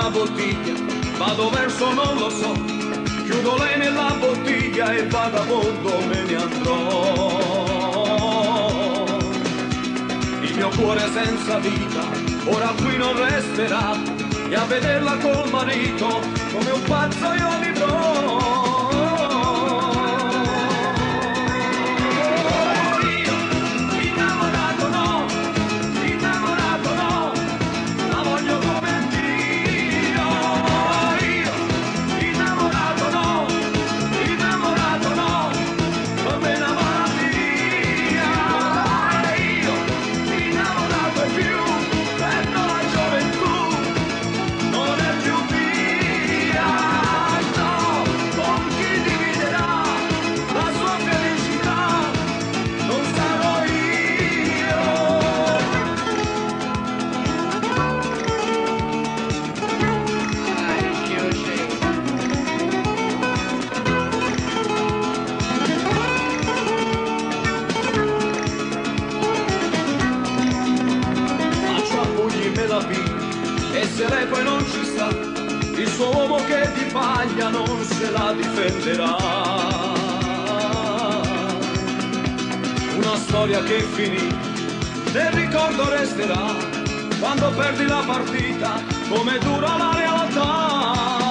una bottiglia, vado verso non lo so, chiudo lei nella bottiglia e vagabondo me ne andrò. Il mio cuore senza vita, ora qui non resterà, e a vederla col marito, come un pazzo io vivrò. E se lei poi non ci sta, il suo uomo che di paglia non se la difenderà. Una storia che finì, nel ricordo resterà, quando perdi la partita, come dura la realtà.